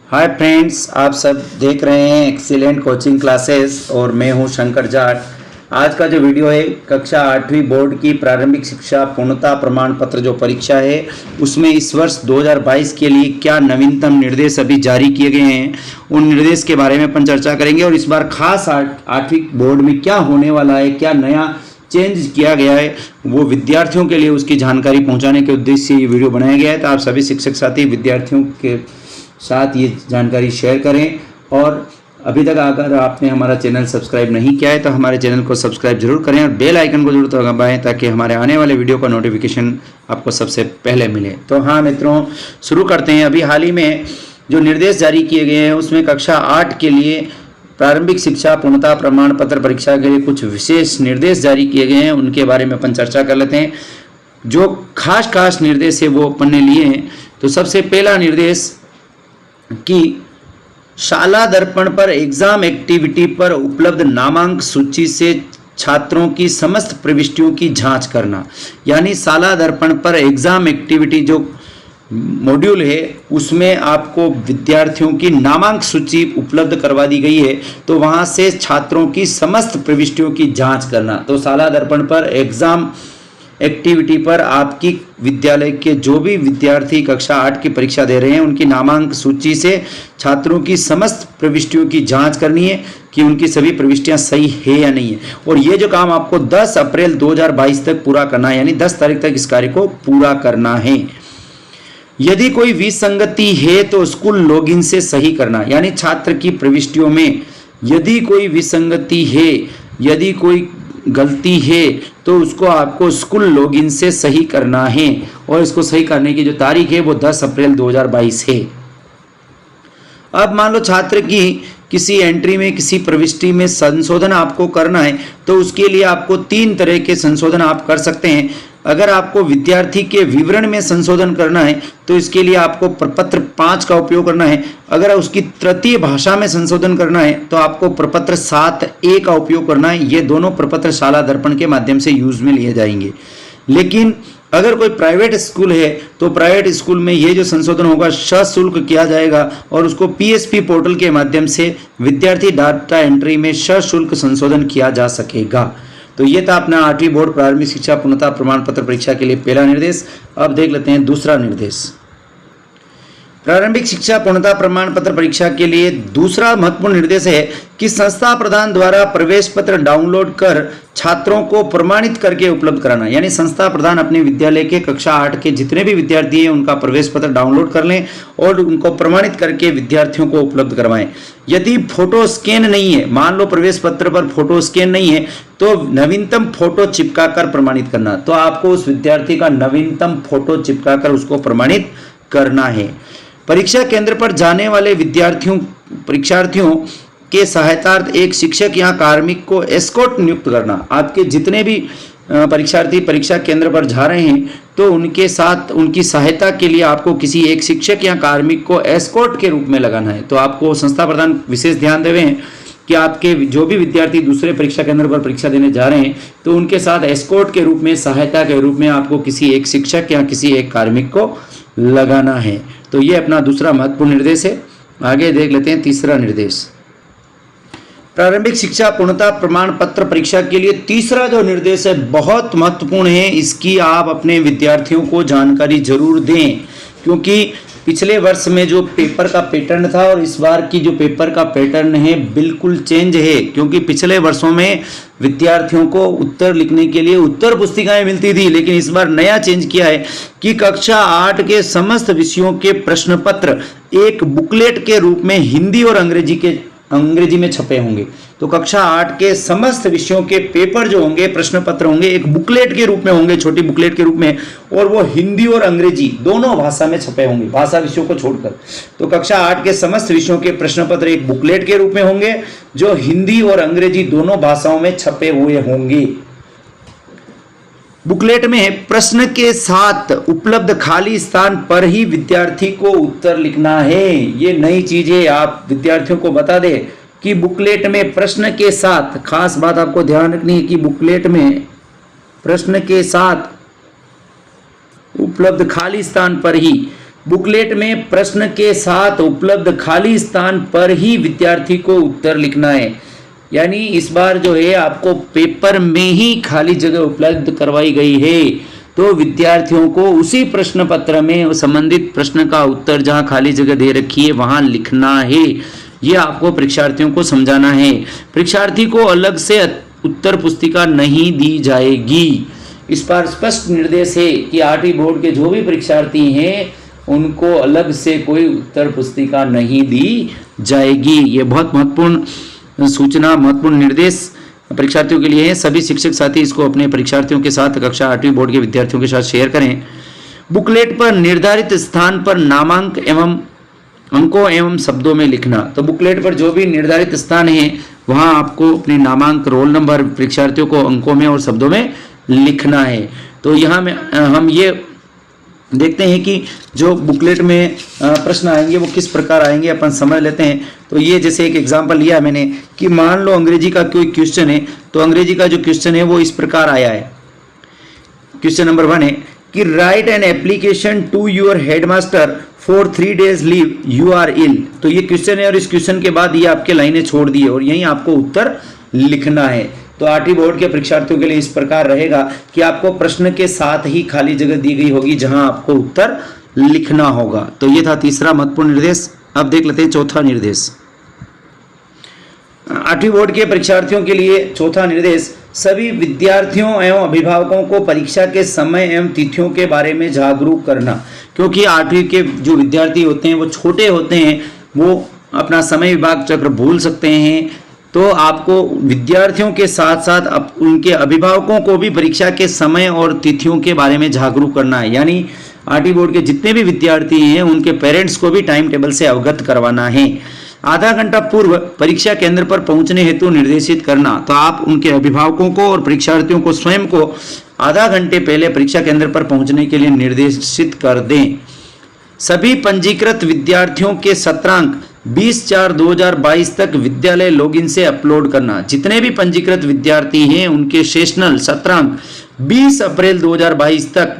Hi friends, आप सब देख रहे हैं एक्सीलेंट कोचिंग क्लासेस और मैं हूं शंकर जाट। आज का जो वीडियो है कक्षा 8वीं बोर्ड की प्रारंभिक शिक्षा पूर्णता प्रमाण पत्र जो परीक्षा है उसमें इस वर्ष 2022 के लिए क्या नवीनतम निर्देश अभी जारी किए गए हैं उन निर्देश के बारे में अपन चर्चा करेंगे। और इस बार खास 8वीं बोर्ड में क्या होने वाला है, क्या नया चेंज किया गया है, वो विद्यार्थियों के लिए उसकी जानकारी पहुंचाने के उद्देश्य से ये वीडियो बनाया गया है। तो आप सभी शिक्षक साथी विद्यार्थियों के साथ ये जानकारी शेयर करें। और अभी तक अगर आपने हमारा चैनल सब्सक्राइब नहीं किया है तो हमारे चैनल को सब्सक्राइब जरूर करें और बेल आइकन को जरूर दबाएं ताकि हमारे आने वाले वीडियो का नोटिफिकेशन आपको सबसे पहले मिले। तो हाँ मित्रों, शुरू करते हैं। अभी हाल ही में जो निर्देश जारी किए गए हैं उसमें कक्षा 8 के लिए प्रारंभिक शिक्षा पूर्णता प्रमाण पत्र परीक्षा के लिए कुछ विशेष निर्देश जारी किए गए हैं, उनके बारे में अपन चर्चा कर लेते हैं। जो खास निर्देश है वो अपन ने लिए हैं। तो सबसे पहला निर्देश कि शाला दर्पण पर एग्जाम एक्टिविटी पर उपलब्ध नामांक सूची से छात्रों की समस्त प्रविष्टियों की जांच करना। यानी शाला दर्पण पर एग्जाम एक्टिविटी जो मॉड्यूल है उसमें आपको विद्यार्थियों की नामांक सूची उपलब्ध करवा दी गई है, तो वहां से छात्रों की समस्त प्रविष्टियों की जांच करना। तो शाला दर्पण पर एग्जाम एक्टिविटी पर आपकी विद्यालय के जो भी विद्यार्थी कक्षा 8 की परीक्षा दे रहे हैं उनकी नामांक सूची से छात्रों की समस्त प्रविष्टियों की जांच करनी है कि उनकी सभी प्रविष्टियां सही है या नहीं है। और ये जो काम आपको 10 अप्रैल 2022 तक पूरा करना है, यानी 10 तारीख तक इस कार्य को पूरा करना है। यदि कोई विसंगति है तो स्कूल लॉगिन से सही करना। यानी छात्र की प्रविष्टियों में यदि कोई विसंगति है, यदि कोई गलती है तो उसको आपको स्कूल लॉगिन से सही करना है। और इसको सही करने की जो तारीख है वो 10 अप्रैल 2022 है। अब मान लो छात्र की किसी एंट्री में किसी प्रविष्टि में संशोधन आपको करना है तो उसके लिए आपको 3 तरह के संशोधन आप कर सकते हैं। अगर आपको विद्यार्थी के विवरण में संशोधन करना है तो इसके लिए आपको प्रपत्र 5 का उपयोग करना है। अगर उसकी तृतीय भाषा में संशोधन करना है तो आपको प्रपत्र 7A का उपयोग करना है। ये दोनों प्रपत्र शाला दर्पण के माध्यम से यूज में लिए जाएंगे। लेकिन अगर कोई प्राइवेट स्कूल है तो प्राइवेट स्कूल में ये जो संशोधन होगा सशुल्क किया जाएगा और उसको PSP पोर्टल के माध्यम से विद्यार्थी डाटा एंट्री में सशुल्क संशोधन किया जा सकेगा। तो ये था अपना 8वीं बोर्ड प्रारंभिक शिक्षा पूर्णता प्रमाण पत्र परीक्षा के लिए पहला निर्देश। अब देख लेते हैं दूसरा निर्देश। प्रारंभिक शिक्षा पूर्णता प्रमाण पत्र परीक्षा के लिए दूसरा महत्वपूर्ण निर्देश है कि संस्था प्रधान द्वारा प्रवेश पत्र डाउनलोड कर छात्रों को प्रमाणित करके उपलब्ध कराना। यानी संस्था प्रधान अपने विद्यालय के कक्षा 8 के जितने भी विद्यार्थी हैं उनका प्रवेश पत्र डाउनलोड कर लें और उनको प्रमाणित करके विद्यार्थियों को उपलब्ध करवाएं। यदि फोटो स्कैन नहीं है, मान लो प्रवेश पत्र पर फोटो स्कैन नहीं है, तो नवीनतम फोटो चिपका कर प्रमाणित करना। तो आपको उस विद्यार्थी का नवीनतम फोटो चिपका कर उसको प्रमाणित करना है। परीक्षा केंद्र पर जाने वाले परीक्षार्थियों के सहायतार्थ एक शिक्षक या कार्मिक को एस्कॉर्ट नियुक्त करना। आपके जितने भी परीक्षार्थी परीक्षा केंद्र पर जा रहे हैं तो उनके साथ उनकी सहायता के लिए आपको किसी एक शिक्षक या कार्मिक को एस्कॉर्ट के रूप में लगाना है। तो आपको संस्था प्रधान विशेष ध्यान देवे हैं कि आपके जो भी विद्यार्थी दूसरे परीक्षा केंद्र पर परीक्षा देने जा रहे हैं तो उनके साथ एस्कॉर्ट के रूप में, सहायता के रूप में आपको किसी एक शिक्षक या किसी एक कार्मिक को लगाना है। तो ये अपना दूसरा महत्वपूर्ण निर्देश है। आगे देख लेते हैं तीसरा निर्देश। प्रारंभिक शिक्षा पूर्णता प्रमाण पत्र परीक्षा के लिए तीसरा जो निर्देश है बहुत महत्वपूर्ण है। इसकी आप अपने विद्यार्थियों को जानकारी जरूर दें, क्योंकि पिछले वर्ष में जो पेपर का पैटर्न था और इस बार की जो पेपर का पैटर्न है बिल्कुल चेंज है। क्योंकि पिछले वर्षों में विद्यार्थियों को उत्तर लिखने के लिए उत्तर पुस्तिकाएं मिलती थी, लेकिन इस बार नया चेंज किया है कि कक्षा 8 के समस्त विषयों के प्रश्न पत्र एक बुकलेट के रूप में हिंदी और अंग्रेजी में छपे होंगे। तो कक्षा 8 के समस्त विषयों के पेपर जो होंगे, प्रश्न पत्र होंगे, एक बुकलेट के रूप में होंगे, छोटी बुकलेट के रूप में, और वो हिंदी और अंग्रेजी दोनों भाषा में छपे होंगे, भाषा विषयों को छोड़कर। तो कक्षा 8 के समस्त विषयों के प्रश्न पत्र एक बुकलेट के रूप में होंगे जो हिंदी और अंग्रेजी दोनों भाषाओं में छपे हुए होंगे। बुकलेट में प्रश्न के साथ उपलब्ध खाली स्थान पर ही विद्यार्थी को उत्तर लिखना है। ये नई चीज है, आप विद्यार्थियों को बता दें कि बुकलेट में प्रश्न के साथ, खास बात आपको ध्यान रखनी है कि बुकलेट में प्रश्न के साथ उपलब्ध खाली स्थान पर ही बुकलेट में प्रश्न के साथ उपलब्ध खाली स्थान पर ही विद्यार्थी को उत्तर लिखना है। यानी इस बार जो है आपको पेपर में ही खाली जगह उपलब्ध करवाई गई है, तो विद्यार्थियों को उसी प्रश्न पत्र में संबंधित प्रश्न का उत्तर जहां खाली जगह दे रखी है वहां लिखना है। ये आपको परीक्षार्थियों को समझाना है। परीक्षार्थी को अलग से उत्तर पुस्तिका नहीं दी जाएगी। इस पर स्पष्ट निर्देश है कि 8वीं बोर्ड के जो भी परीक्षार्थी हैं उनको अलग से कोई उत्तर पुस्तिका नहीं दी जाएगी। ये बहुत महत्वपूर्ण सूचना, महत्वपूर्ण निर्देश परीक्षार्थियों के लिए है। सभी शिक्षक साथी इसको अपने परीक्षार्थियों के साथ, कक्षा 8वीं बोर्ड के विद्यार्थियों के साथ शेयर करें। बुकलेट पर निर्धारित स्थान पर नामांक एवं अंकों एवं शब्दों में लिखना। तो बुकलेट पर जो भी निर्धारित स्थान है वहां आपको अपने नामांक, रोल नंबर परीक्षार्थियों को अंकों में और शब्दों में लिखना है। तो यहाँ में हम ये देखते हैं कि जो बुकलेट में प्रश्न आएंगे वो किस प्रकार आएंगे, अपन समझ लेते हैं। तो ये जैसे एक एग्जांपल लिया मैंने कि मान लो अंग्रेजी का कोई क्वेश्चन है, तो अंग्रेजी का जो क्वेश्चन है वो इस प्रकार आया है। क्वेश्चन नंबर 1 है कि write an application to your headmaster for 3 days leave, you are ill. तो ये क्वेश्चन है और इस क्वेश्चन के बाद ये आपके लाइनें छोड़ दी है और यहीं आपको उत्तर लिखना है। तो 8वीं बोर्ड के परीक्षार्थियों के लिए इस प्रकार रहेगा कि आपको प्रश्न के साथ ही खाली जगह दी गई होगी जहां आपको उत्तर लिखना होगा। तो ये था तीसरा महत्वपूर्ण निर्देश। अब देख लेते हैं चौथा निर्देश। 8वीं बोर्ड के परीक्षार्थियों के लिए चौथा निर्देश, सभी विद्यार्थियों एवं अभिभावकों को परीक्षा के समय एवं तिथियों के बारे में जागरूक करना। क्योंकि 8वीं के जो विद्यार्थी होते हैं वो छोटे होते हैं, वो अपना समय विभाग चक्र भूल सकते हैं। तो आपको विद्यार्थियों के साथ साथ उनके अभिभावकों को भी परीक्षा के समय और तिथियों के बारे में जागरूक करना है। यानी 8वीं बोर्ड के जितने भी विद्यार्थी हैं उनके पेरेंट्स को भी टाइम टेबल से अवगत करवाना है। आधा घंटा पूर्व परीक्षा केंद्र पर पहुंचने हेतु निर्देशित करना। तो आप उनके अभिभावकों को और परीक्षार्थियों को स्वयं को आधा घंटे पहले परीक्षा केंद्र पर पहुंचने के लिए निर्देशित कर दें। सभी पंजीकृत विद्यार्थियों के सत्रांक 20/4/2022 तक विद्यालय लॉगिन से अपलोड करना। जितने भी पंजीकृत विद्यार्थी हैं उनके सेशनल सत्रांक 20 अप्रैल 2022 तक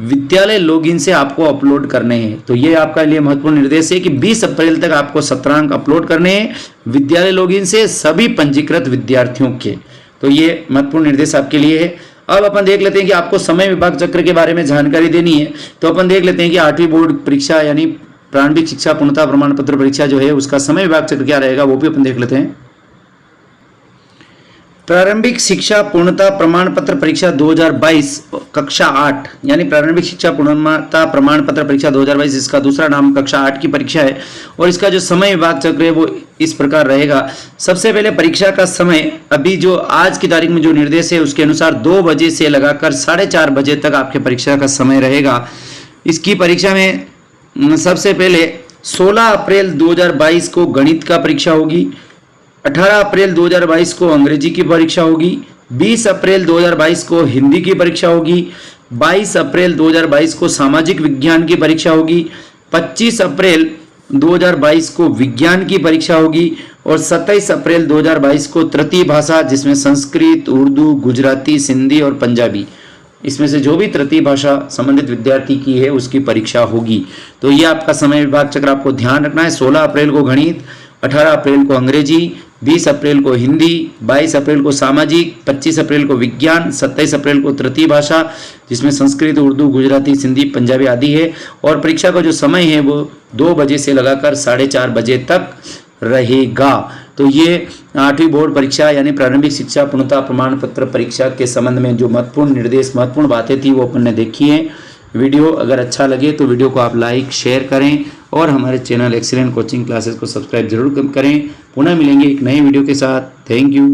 विद्यालय लॉगिन से आपको अपलोड करने हैं। तो ये आपका लिए महत्वपूर्ण निर्देश है कि 20 अप्रैल तक आपको सत्रांक अपलोड करने हैं विद्यालय लॉगिन से सभी पंजीकृत विद्यार्थियों के। तो ये महत्वपूर्ण निर्देश आपके लिए है। अब अपन देख लेते हैं कि आपको समय विभाग चक्र के बारे में जानकारी देनी है। तो अपन देख लेते हैं कि 8वीं बोर्ड परीक्षा यानी प्रारंभिक शिक्षा पूर्णता प्रमाण पत्र परीक्षा जो है उसका समय विभाग चक्र क्या रहेगा वो भी अपन देख लेते हैं। प्रारंभिक शिक्षा पूर्णता प्रमाण पत्र परीक्षा 2022 कक्षा 8 यानी प्रारंभिक शिक्षा पूर्णता प्रमाण पत्र परीक्षा 2022, इसका दूसरा नाम कक्षा 8 की परीक्षा है। और इसका जो समय विभाग चक्र है वो इस प्रकार रहेगा। सबसे पहले परीक्षा का समय अभी जो आज की तारीख में जो निर्देश है उसके अनुसार 2 बजे से लगाकर 4:30 बजे तक आपके परीक्षा का समय रहेगा। इसकी परीक्षा में सबसे पहले 16 अप्रैल 2022 को गणित का परीक्षा होगी, 18 अप्रैल 2022 को अंग्रेजी की परीक्षा होगी, 20 अप्रैल 2022 को हिंदी की परीक्षा होगी, 22 अप्रैल 2022 को सामाजिक विज्ञान की परीक्षा होगी, 25 अप्रैल 2022 को विज्ञान की परीक्षा होगी और 27 अप्रैल 2022 को तृतीय भाषा जिसमें संस्कृत, उर्दू, गुजराती, सिंधी और पंजाबी, इसमें से जो भी तृतीय भाषा संबंधित विद्यार्थी की है उसकी परीक्षा होगी। तो ये आपका समय विभाग चक्र आपको ध्यान रखना है। 16 अप्रैल को गणित, 18 अप्रैल को अंग्रेजी, 20 अप्रैल को हिंदी, 22 अप्रैल को सामाजिक, 25 अप्रैल को विज्ञान, 27 अप्रैल को तृतीय भाषा जिसमें संस्कृत, उर्दू, गुजराती, सिंधी, पंजाबी आदि है। और परीक्षा का जो समय है वो 2 बजे से लगाकर 4:30 बजे तक रहेगा। तो ये 8वीं बोर्ड परीक्षा यानी प्रारंभिक शिक्षा पूर्णता प्रमाण पत्र परीक्षा के संबंध में जो महत्वपूर्ण निर्देश, महत्वपूर्ण बातें थी वो अपन ने देखी है। वीडियो अगर अच्छा लगे तो वीडियो को आप लाइक शेयर करें और हमारे चैनल एक्सीलेंट कोचिंग क्लासेस को सब्सक्राइब जरूर करें। पुनः मिलेंगे एक नए वीडियो के साथ। Thank you.